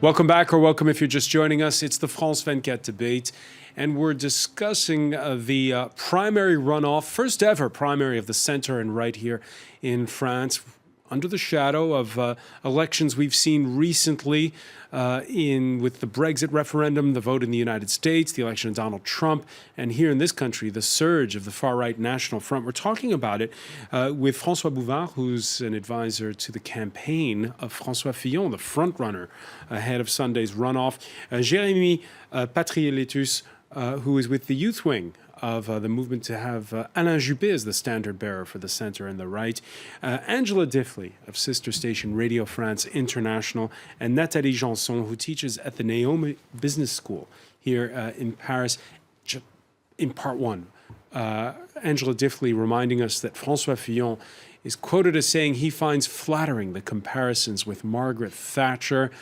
Welcome back, or welcome if you're just joining us. It's the France 24 debate, and we're discussing the primary runoff, first ever primary of the center and right here in France, under the shadow of elections we've seen recently with the Brexit referendum, the vote in the United States, the election of Donald Trump, and here in this country, the surge of the far-right National Front. We're talking about it with François Bouvard, who's an advisor to the campaign of François Fillon, the front-runner ahead of Sunday's runoff. Jérémy Patrieletus, who is with the youth wing of the movement to have Alain Juppé as the standard bearer for the center and the right, Angela Diffley of sister station Radio France International, and Nathalie Janson, who teaches at the Naomi Business School here in Paris. In part one, Angela Diffley reminding us that François Fillon is quoted as saying he finds flattering the comparisons with Margaret Thatcher,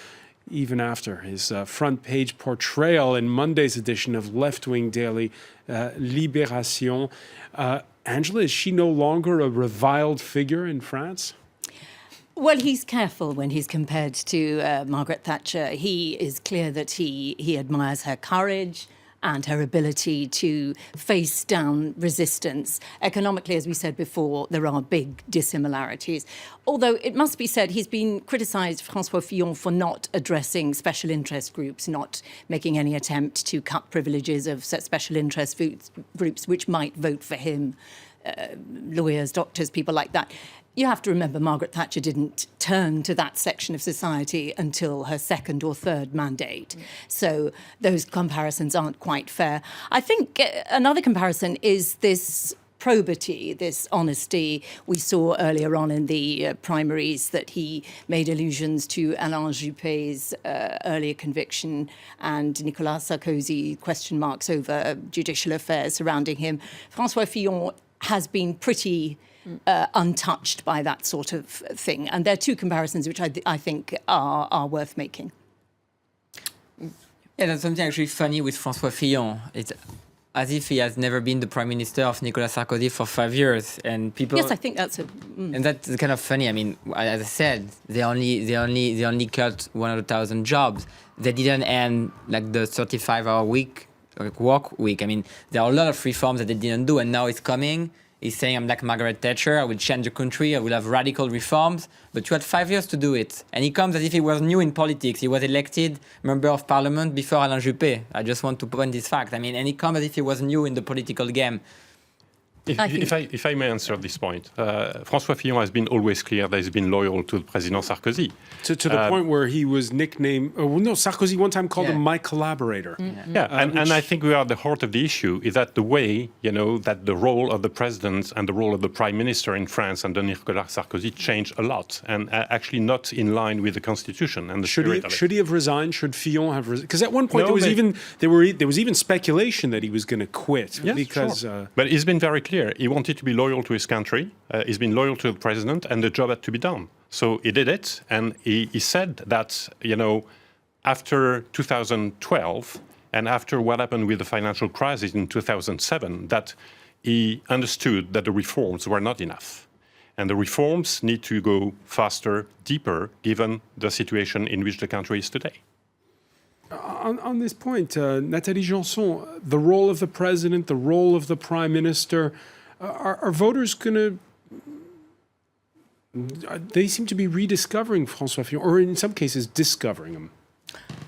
even after his front page portrayal in Monday's edition of left-wing daily Libération. Angela, is she no longer a reviled figure in France? Well, he's careful when he's compared to Margaret Thatcher. He is clear that he admires her courage and her ability to face down resistance. Economically, as we said before, there are big dissimilarities. Although it must be said, he's been criticised, François Fillon, for not addressing special interest groups, not making any attempt to cut privileges of special interest groups which might vote for him, lawyers, doctors, people like that. You have to remember Margaret Thatcher didn't turn to that section of society until her second or third mandate. So those comparisons aren't quite fair. I think another comparison is this probity, this honesty. We saw earlier on in the primaries that he made allusions to Alain Juppé's earlier conviction and Nicolas Sarkozy question marks over judicial affairs surrounding him. François Fillon has been pretty untouched by that sort of thing. And there are two comparisons which I think are worth making. Yeah, that's something actually funny with François Fillon. It's as if he has never been the prime minister of Nicolas Sarkozy for 5 years, and people. Yes, I think that's and that's kind of funny. I mean, as I said, they only cut 100,000 jobs. They didn't end like the 35-hour week, like work week. I mean, there are a lot of reforms that they didn't do, and now it's coming. He's saying, I'm like Margaret Thatcher, I will change the country, I will have radical reforms. But you had 5 years to do it. And he comes as if he was new in politics. He was elected member of parliament before Alain Juppé. I just want to point this fact. I mean, and he comes as if he was new in the political game. If I may answer this point, François Fillon has been always clear that he's been loyal to President Sarkozy. To the point where he was nicknamed, Sarkozy one time called him my collaborator. And I think we are at the heart of the issue, is that the way, that the role of the president and the role of the prime minister in France under Nicolas Sarkozy changed a lot, and actually not in line with the constitution and the spirit of it. Should he have resigned? Should Fillon have resigned? Because at one point there was even speculation that he was going to quit. Yes, because, sure. But he's been very clear. He wanted to be loyal to his country. He's been loyal to the president, and the job had to be done. So he did it, and he said that, after 2012 and after what happened with the financial crisis in 2007, that he understood that the reforms were not enough. And the reforms need to go faster, deeper, given the situation in which the country is today. On this point, Nathalie Janson, the role of the president, the role of the prime minister, are voters going to... They seem to be rediscovering François Fillon, or in some cases discovering him.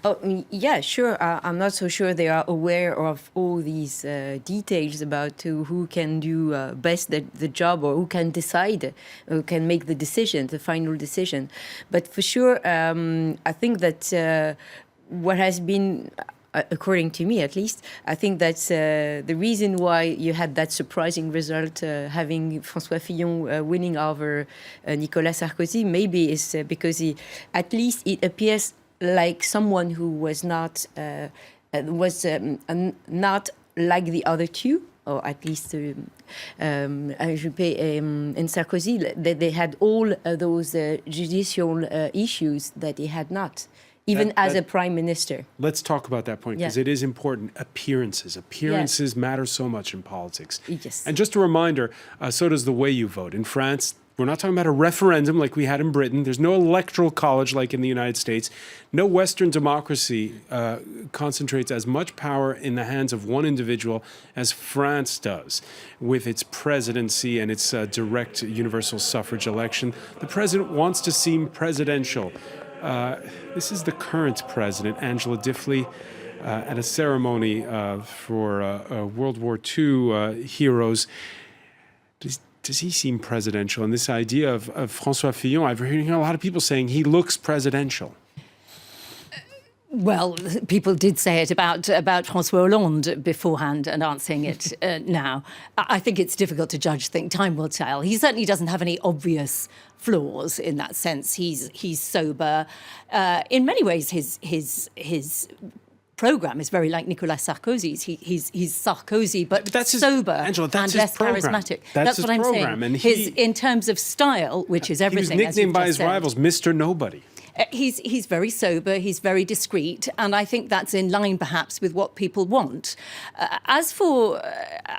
Oh, yeah, sure. I'm not so sure they are aware of all these details about who can do best the job, or who can decide, who can make the decision, the final decision. But for sure, I think that what has been, according to me at least, I think that's the reason why you had that surprising result, having François Fillon winning over Nicolas Sarkozy, maybe is because at least it appears like someone who was not not like the other two, or at least Juppé and Sarkozy. They had all those judicial issues that he had not. Even as a prime minister. Let's talk about that point, because it is important. Appearances matter so much in politics. Yes. And just a reminder, so does the way you vote. In France, We're not talking about a referendum like we had in Britain. There's no electoral college like in the United States. No Western democracy concentrates as much power in the hands of one individual as France does, with its presidency and its direct universal suffrage election. The president wants to seem presidential. This is the current president, Angela Diffley, at a ceremony for World War II heroes. Does he seem presidential? And this idea of François Fillon, I've heard a lot of people saying he looks presidential. Well, people did say it about François Hollande beforehand and aren't saying it now. I think it's difficult to judge. Think time will tell. He certainly doesn't have any obvious flaws in that sense. He's sober. In many ways, his program is very like Nicolas Sarkozy's. He's Sarkozy, but that's sober Angela, that's and less program. charismatic. That's what his I'm program. saying. And In terms of style, which is everything. He was nicknamed by his rivals Mr. Nobody. He's very sober, he's very discreet, and I think that's in line perhaps with what people want. As for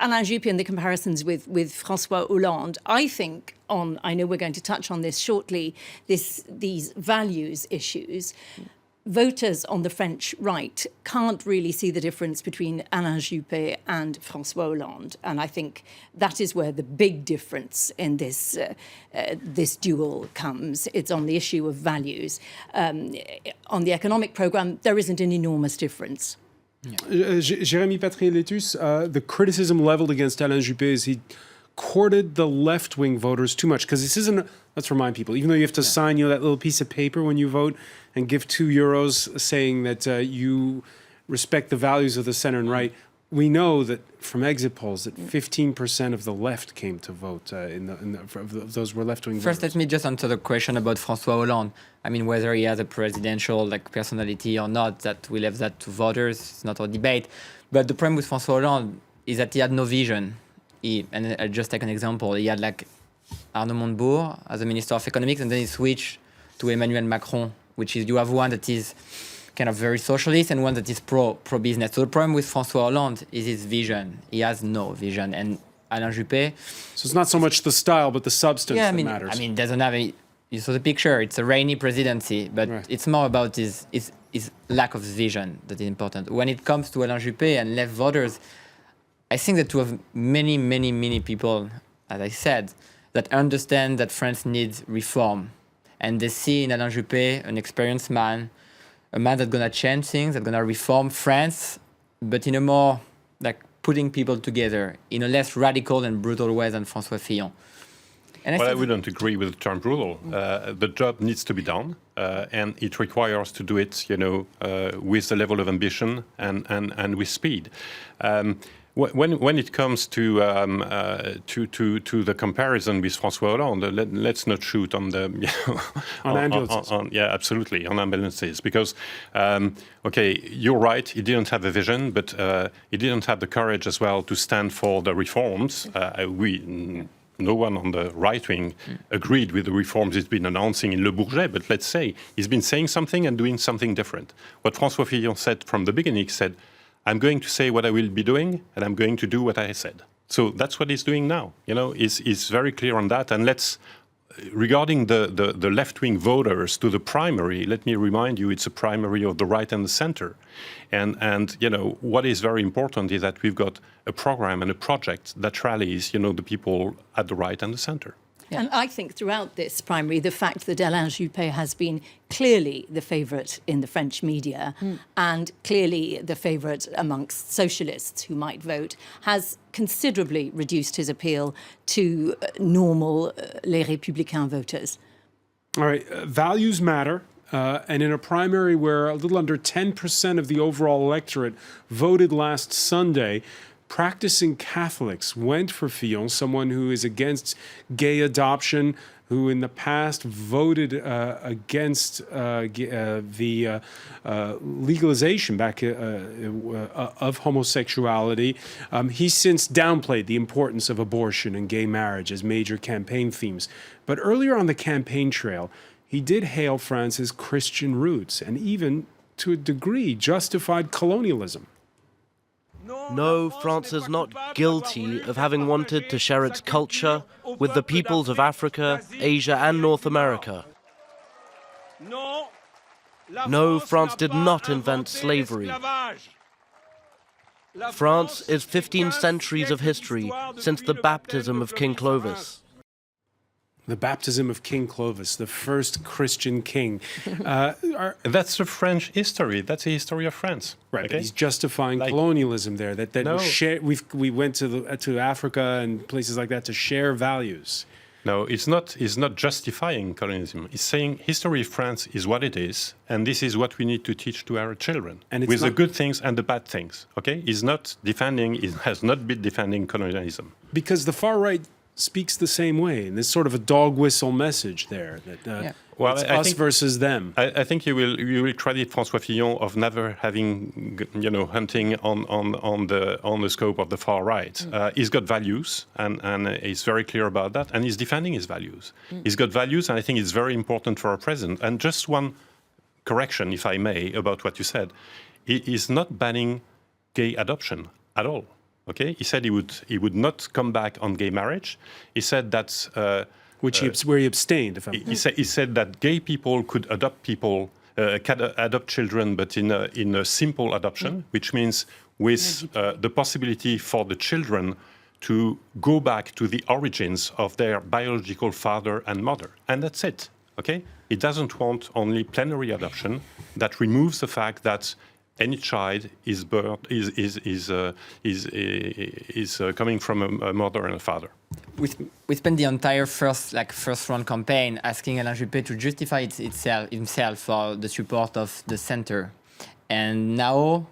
Alain Juppé and the comparisons with François Hollande, I think I know we're going to touch on this shortly, these values issues. Voters on the French right can't really see the difference between Alain Juppé and François Hollande. And I think that is where the big difference in this duel comes. It's on the issue of values. On the economic programme, there isn't an enormous difference. Jérémy Patrier-Letus, the criticism leveled against Alain Juppé is he courted the left-wing voters too much, because this isn't, let's remind people, even though you have to sign that little piece of paper when you vote and give €2 saying that you respect the values of the center and right, we know that from exit polls that 15% of the left came to vote of those were left-wing voters. First, let me just answer the question about François Hollande. I mean, whether he has a presidential personality or not, that we leave that to voters. It's not our debate. But the problem with François Hollande is that he had no vision. And I'll just take an example. He had Arnaud Montebourg as a Minister of Economics, and then he switched to Emmanuel Macron, which is, you have one that is kind of very socialist and one that is pro-business. So the problem with François Hollande is his vision. He has no vision. And Alain Juppé... So it's not so much the style, but the substance that matters. I mean, doesn't have any... You saw the picture. It's a rainy presidency, but it's more about his lack of vision that is important. When it comes to Alain Juppé and left voters, I think that to have many, many, many people, as I said, that understand that France needs reform. And they see in Alain Juppé an experienced man, a man that's going to change things, that's going to reform France, but in a more, putting people together in a less radical and brutal way than François Fillon. And I wouldn't agree with the term brutal. The job needs to be done, and it requires to do it, with the level of ambition and with speed. When it comes to the comparison with François Hollande, let's not shoot on the on ambulances. Absolutely, on ambulances, because you're right, he didn't have a vision, but he didn't have the courage as well to stand for the reforms. No one on the right wing agreed with the reforms he's been announcing in Le Bourget, but let's say he's been saying something and doing something different. What François Fillon said from the beginning, he said, I'm going to say what I will be doing, and I'm going to do what I said. So that's what he's doing now. He's very clear on that. And regarding the left-wing voters to the primary, let me remind you, it's a primary of the right and the center. And what is very important is that we've got a program and a project that rallies, the people at the right and the center. Yeah. And I think throughout this primary, the fact that Alain Juppé has been clearly the favourite in the French media and clearly the favourite amongst socialists who might vote has considerably reduced his appeal to normal Les Républicains voters. All right, values matter. And in a primary where a little under 10% of the overall electorate voted last Sunday, practicing Catholics went for Fillon, someone who is against gay adoption, who in the past voted against the legalization of homosexuality. He's since downplayed the importance of abortion and gay marriage as major campaign themes. But earlier on the campaign trail, he did hail France's Christian roots and even, to a degree, justified colonialism. No, France is not guilty of having wanted to share its culture with the peoples of Africa, Asia and North America. No, France did not invent slavery. France is 15 centuries of history since the baptism of King Clovis. The baptism of King Clovis, the first Christian king. That's the French history. That's the history of France. Right, Okay? he's justifying Like- colonialism there. That No. we went to Africa and places like that to share values. No, it's not justifying colonialism. It's saying history of France is what it is, and this is what we need to teach to our children, And it's with the not- good things and the bad things. Okay, it has not been defending colonialism. Because the far right speaks the same way, and there's sort of a dog whistle message there that Yeah. Well, it's I us think- versus them. I think you will credit François Fillon of never having hunting on the scope of the far right. He's got values and he's very clear about that, and he's defending his values. He's got values, and I think it's very important for our president. And just one correction, if I may, about what you said. He is not banning gay adoption at all. Okay, he said he would not come back on gay marriage. He said that. Where he abstained, if I'm He said that gay people could adopt adopt children, but in a simple adoption, which means with the possibility for the children to go back to the origins of their biological father and mother, and that's it. Okay, he doesn't want only plenary adoption that removes the fact that any child is coming from a mother and a father. We spent the entire first round campaign asking Alain Juppé to justify himself for the support of the center, and now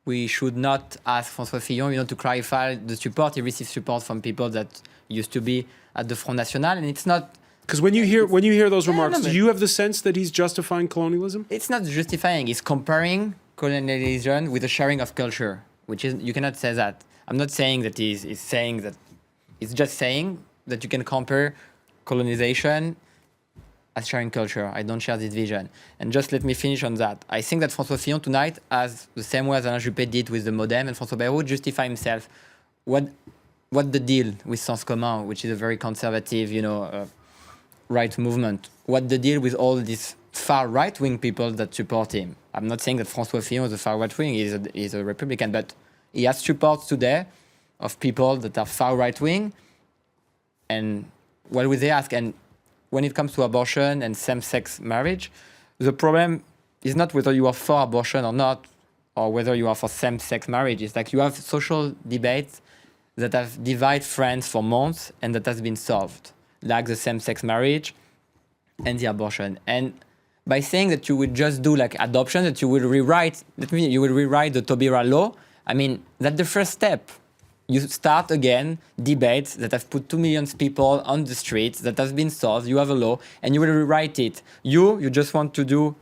we should not ask François Fillon, to clarify the support. He received support from people that used to be at the Front National, and it's not. Because when you hear those remarks, no, do but- you have the sense that he's justifying colonialism? It's not justifying. It's comparing colonialism with the sharing of culture, which is you cannot say that. I'm not saying that he's saying that. It's just saying that you can compare colonization as sharing culture. I don't share this vision. And just let me finish on that. I think that François Fillon tonight, as the same way as Alain Juppé did with the Modem and François Bayrou, justify himself. What the deal with Sens Commun, which is a very conservative, right movement? What the deal with all these far right-wing people that support him? I'm not saying that François Fillon is a far right-wing. He's a Republican, but he has support today of people that are far right-wing. And what would they ask? And when it comes to abortion and same-sex marriage, the problem is not whether you are for abortion or not, or whether you are for same-sex marriage. It's like you have social debates that have divided France for months and that has been solved, like the same-sex marriage and the abortion. And by saying that you would just do like adoption, that you will rewrite the Taubira law, I mean, that's the first step. You start again debates that have put 2 million people on the streets, that has been solved. You have a law, and you will rewrite it. You just want to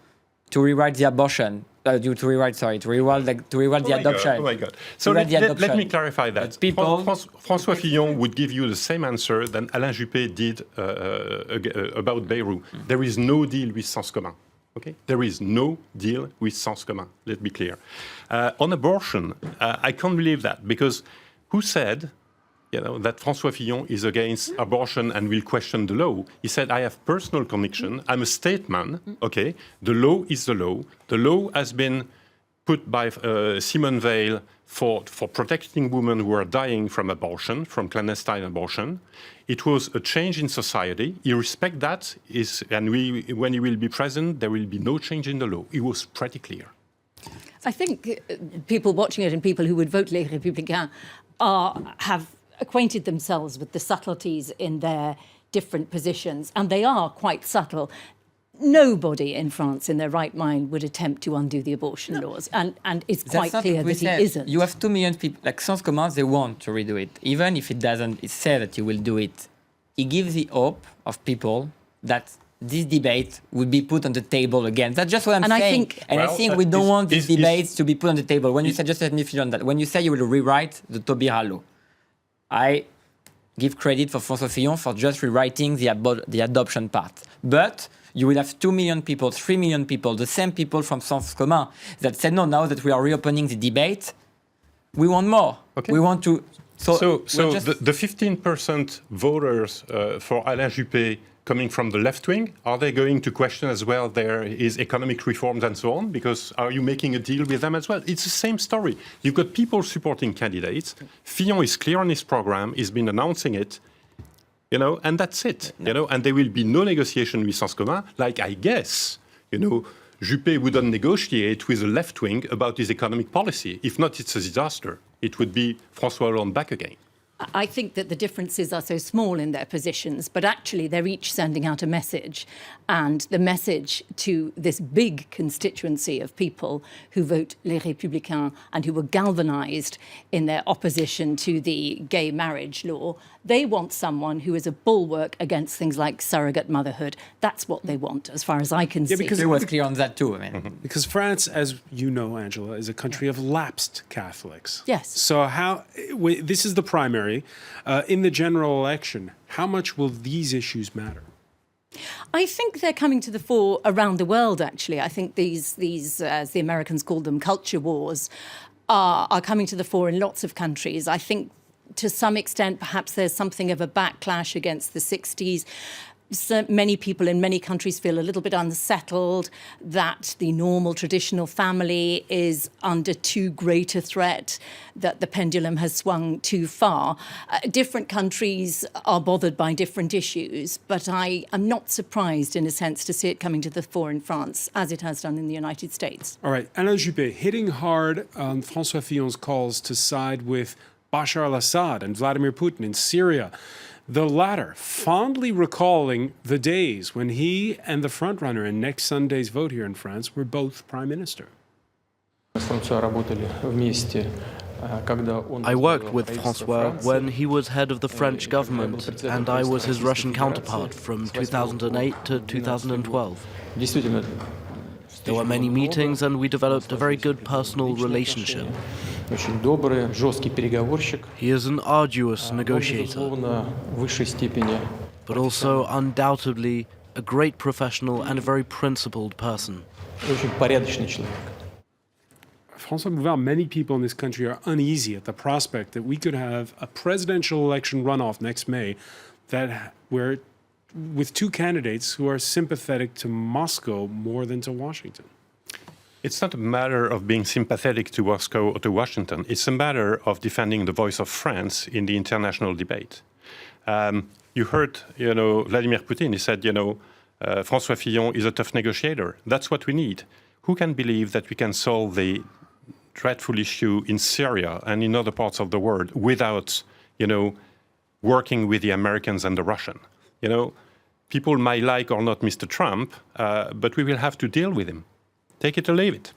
rewrite the abortion. To rewrite the adoption. Oh my God. So let me clarify that. But people- François Fillon would give you the same answer than Alain Juppé did about Bayrou. There is no deal with Sens Commun. Okay? There is no deal with Sens Commun. Let's be clear. On abortion, I can't believe that, because who said that François Fillon is against abortion and will question the law? He said, I have personal conviction. I'm a statesman. Okay, the law is the law. The law has been put by Simone Veil for protecting women who are dying from abortion, from clandestine abortion. It was a change in society. He respects that, and when he will be president, there will be no change in the law. It was pretty clear. I think people watching it and people who would vote Les Républicains have acquainted themselves with the subtleties in their different positions, and they are quite subtle. Nobody in France in their right mind would attempt to undo the abortion laws, and it's quite clear that he isn't. You have 2 million people, like Sens Commun, they want to redo it. Even if it doesn't, it says that you will do it. It gives the hope of people that this debate would be put on the table again. That's just what I'm saying. I think we don't want these debates to be put on the table. When you say, just let me finish on that. When you say you will rewrite the Taubira law, I give credit for François Fillon for just rewriting the adoption part. But you will have 2 million people, 3 million people, the same people from Sens Commun that said, no, now that we are reopening the debate, we want more. Okay. We want to. So just- the 15% voters for Alain Juppé coming from the left wing, are they going to question as well his economic reforms and so on? Because are you making a deal with them as well? It's the same story. You've got people supporting candidates. Fillon is clear on his program. He's been announcing it. And that's it. And there will be no negotiation with Sens Commun. Like, I guess, Juppé wouldn't negotiate with the left wing about his economic policy. If not, it's a disaster. It would be François Hollande back again. I think that the differences are so small in their positions, but actually they're each sending out a message. And the message to this big constituency of people who vote Les Républicains and who were galvanised in their opposition to the gay marriage law, they want someone who is a bulwark against things like surrogate motherhood. That's what they want, as far as I can see. He was clear on that too. Because France, as you know, Angela, is a country of lapsed Catholics. Yes. So this is the primary. In the general election, how much will these issues matter? I think they're coming to the fore around the world, actually. I think these as the Americans called them, culture wars, are coming to the fore in lots of countries. I think to some extent, perhaps there's something of a backlash against the 60s. So many people in many countries feel a little bit unsettled that the normal traditional family is under too great a threat, that the pendulum has swung too far. Different countries are bothered by different issues, but I am not surprised, in a sense, to see it coming to the fore in France, as it has done in the United States. All right, Alain Juppé, hitting hard on François Fillon's calls to side with Bashar al-Assad and Vladimir Putin in Syria. The latter fondly recalling the days when he and the frontrunner in next Sunday's vote here in France were both prime minister. I worked with François when he was head of the French government, and I was his Russian counterpart from 2008 to 2012. There were many meetings, and we developed a very good personal relationship. He is an arduous negotiator, but also undoubtedly a great professional and a very principled person. François Bouvard, many people in this country are uneasy at the prospect that we could have a presidential election runoff next May with two candidates who are sympathetic to Moscow more than to Washington. It's not a matter of being sympathetic to Moscow or to Washington. It's a matter of defending the voice of France in the international debate. You heard, Vladimir Putin. He said, François Fillon is a tough negotiator. That's what we need. Who can believe that we can solve the dreadful issue in Syria and in other parts of the world without, working with the Americans and the Russians? People might like or not Mr. Trump, but we will have to deal with him. Take it or leave it.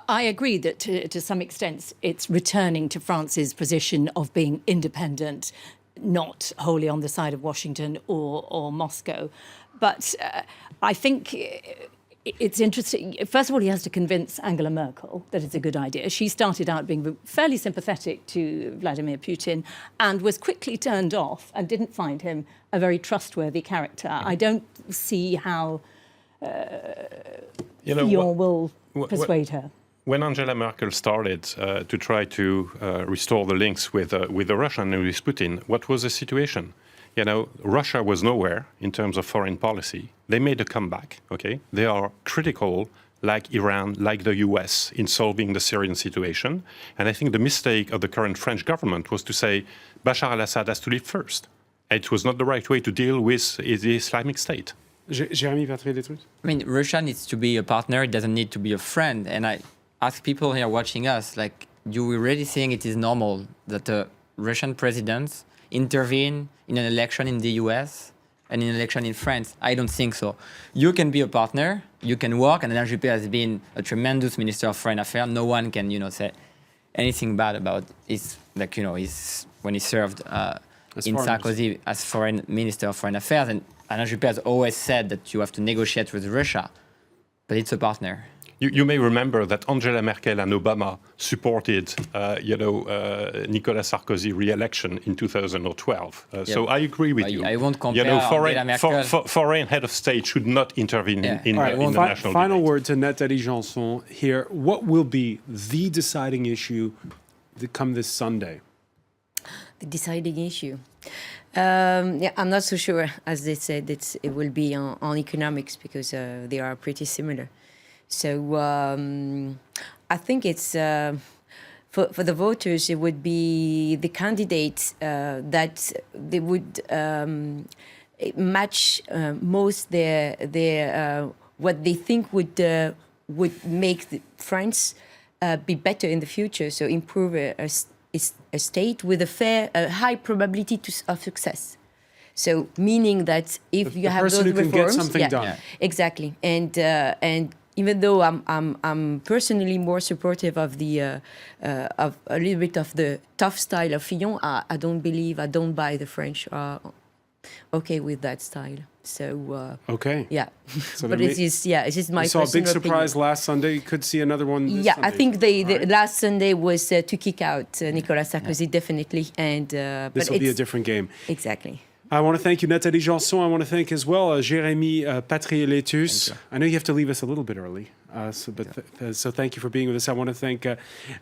I agree that to some extent it's returning to France's position of being independent, not wholly on the side of Washington or Moscow. But I think it's interesting. First of all, he has to convince Angela Merkel that it's a good idea. She started out being fairly sympathetic to Vladimir Putin and was quickly turned off and didn't find him a very trustworthy character. I don't see how Fillon will persuade her. When Angela Merkel started to try to restore the links with the Russia and with Putin, what was the situation? Russia was nowhere in terms of foreign policy. They made a comeback, okay? They are critical, like Iran, like the US, in solving the Syrian situation. And I think the mistake of the current French government was to say, Bashar al-Assad has to leave first. It was not the right way to deal with the Islamic State. Jérémy Patry-Détrus? Russia needs to be a partner. It doesn't need to be a friend. And I ask people here watching us, do we really think it is normal that a Russian president intervene in an election in the US and in an election in France? I don't think so. You can be a partner, you can work, and Alain Juppé has been a tremendous Minister of Foreign Affairs. No one can, say anything bad about when he served in Sarkozy as Foreign Minister of Foreign Affairs. And Alain Juppé has always said that you have to negotiate with Russia, but it's a partner. You may remember that Angela Merkel and Obama supported, Nicolas Sarkozy re-election in 2012. So I agree with you. I won't compare foreign head of state should not intervene in the national Final debate. word to Nathalie Janson here. What will be the deciding issue come this Sunday? The deciding issue. I'm not so sure. As they said, it will be on economics because they are pretty similar. So I think it's for the voters, it would be the candidates that they would match most their what they think would make France be better in the future. So improve a state with a high probability of success. So meaning that if you have person those who can reforms, get something done. Exactly, and even though I'm personally more supportive of of a little bit of the tough style of Fillon, I don't buy the French are okay with that style. So okay, yeah, so but it's just my. You saw a big personal surprise opinion. last Sunday. You could see another one. This Yeah, Sunday. I think the Right. last Sunday was to kick out Nicolas Sarkozy definitely, and This will be a different game. Exactly. I want to thank you, Nathalie Janson. I want to thank as well Jérémy Patrieletus. I know you have to leave us a little bit early, so thank you for being with us. I want to thank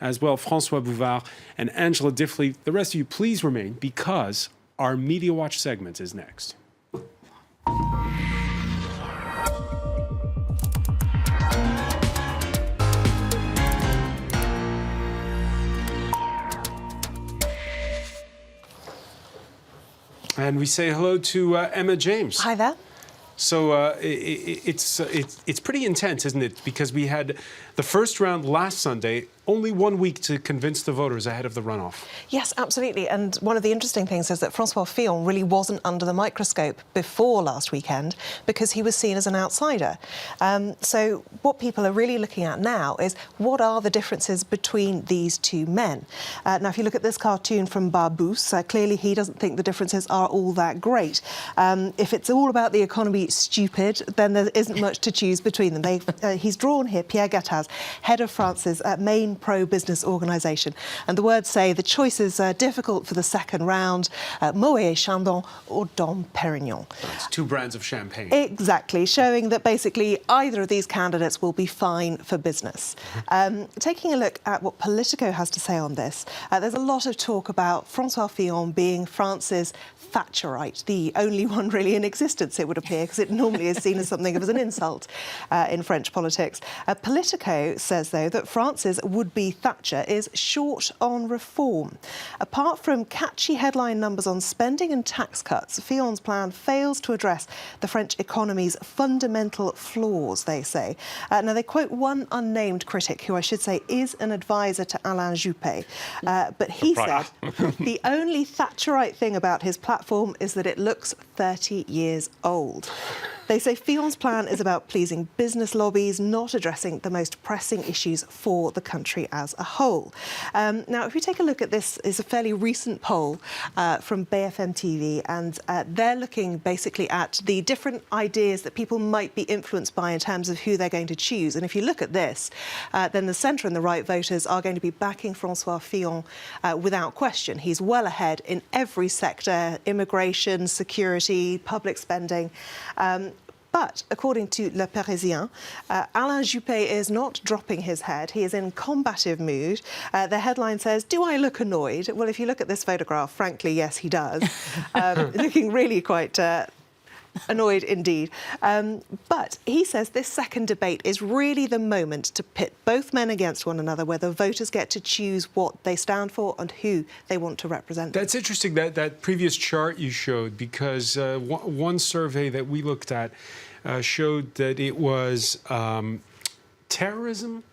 as well François Bouvard and Angela Diffley. The rest of you, please remain because our Media Watch segment is next. And we say hello to Emma James. Hi there. So it's pretty intense, isn't it? Because we had the first round last Sunday, only 1 week to convince the voters ahead of the runoff. Yes, absolutely. And one of the interesting things is that François Fillon really wasn't under the microscope before last weekend because he was seen as an outsider. So what people are really looking at now is what are the differences between these two men? Now, if you look at this cartoon from WIBAUX, clearly he doesn't think the differences are all that great. If it's all about the economy stupid, then there isn't much to choose between them. He's drawn here Pierre Gattaz, head of France's main pro-business organisation. And the words say the choices are difficult for the second round, Moët Chandon or Dom Pérignon. It's two brands of champagne. Exactly, showing that basically either of these candidates will be fine for business. Taking a look at what Politico has to say on this, there's a lot of talk about François Fillon being France's Thatcherite, the only one really in existence, it would appear, because it normally is seen as something of an insult in French politics. Politico says, though, that France's would-be Thatcher is short on reform. Apart from catchy headline numbers on spending and tax cuts, Fillon's plan fails to address the French economy's fundamental flaws, they say. Now, they quote one unnamed critic, who I should say is an advisor to Alain Juppé, but he said the only Thatcherite thing about his platform is that it looks 30 years old. They say Fillon's plan is about pleasing business lobbies, not addressing the most pressing issues for the country as a whole. Now, if we take a look at this, it's a fairly recent poll from BFM TV, and they're looking basically at the different ideas that people might be influenced by in terms of who they're going to choose. And if you look at this, then the centre and the right voters are going to be backing François Fillon without question. He's well ahead in every sector: immigration, security, public spending. But according to Le Parisien, Alain Juppé is not dropping his head. He is in combative mood. The headline says, "Do I look annoyed?" Well, if you look at this photograph, frankly, yes, he does. Looking really quite annoyed indeed. But he says this second debate is really the moment to pit both men against one another, where the voters get to choose what they stand for and who they want to represent. That's interesting, that previous chart you showed, because one survey that we looked at showed that it was terrorism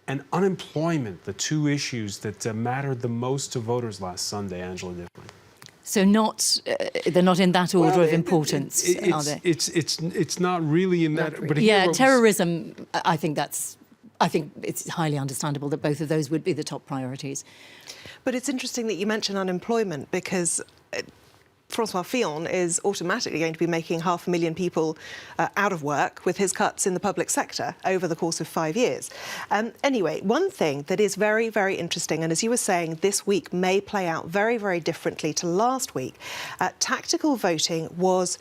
and unemployment, the two issues that mattered the most to voters last Sunday, Angela Diffley. So they're not in that order of importance, are they? It's not really in that. But terrorism. I think it's highly understandable that both of those would be the top priorities. But it's interesting that you mention unemployment, because François Fillon is automatically going to be making 500,000 people out of work with his cuts in the public sector over the course of 5 years. Anyway, one thing that is very, very interesting, and as you were saying, this week may play out very, very differently to last week, tactical voting was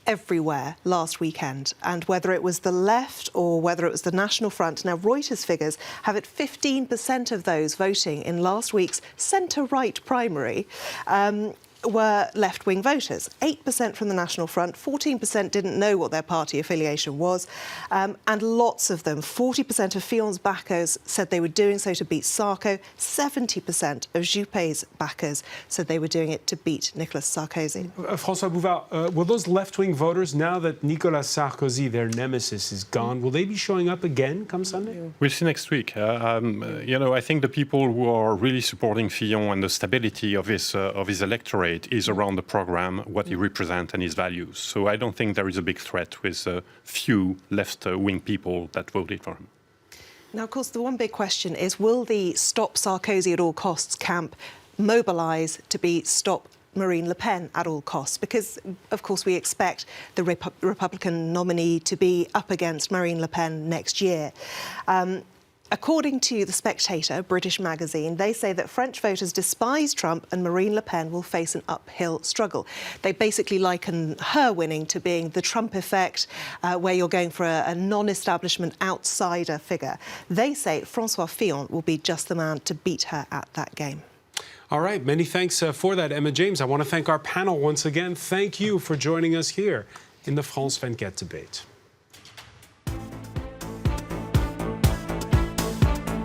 everywhere last weekend, and whether it was the left or whether it was the National Front. Now, Reuters figures have it 15% of those voting in last week's centre-right primary were left-wing voters. 8% from the National Front, 14% didn't know what their party affiliation was, and lots of them, 40% of Fillon's backers said they were doing so to beat Sarko, 70% of Juppé's backers said they were doing it to beat Nicolas Sarkozy. François Bouvard, will those left-wing voters, now that Nicolas Sarkozy, their nemesis, is gone, will they be showing up again come Sunday? We'll see next week. I think the people who are really supporting Fillon and the stability of his electorate is around the program, what he represents and his values. So I don't think there is a big threat with a few left-wing people that voted for him. Now, of course, the one big question is, will the Stop Sarkozy at all costs camp mobilise to be Stop Marine Le Pen at all costs? Because, of course, we expect the Republican nominee to be up against Marine Le Pen next year. According to The Spectator, British magazine, they say that French voters despise Trump and Marine Le Pen will face an uphill struggle. They basically liken her winning to being the Trump effect, where you're going for a non-establishment outsider figure. They say François Fillon will be just the man to beat her at that game. All right, many thanks for that, Emma James. I want to thank our panel once again. Thank you for joining us here in the France 24 debate.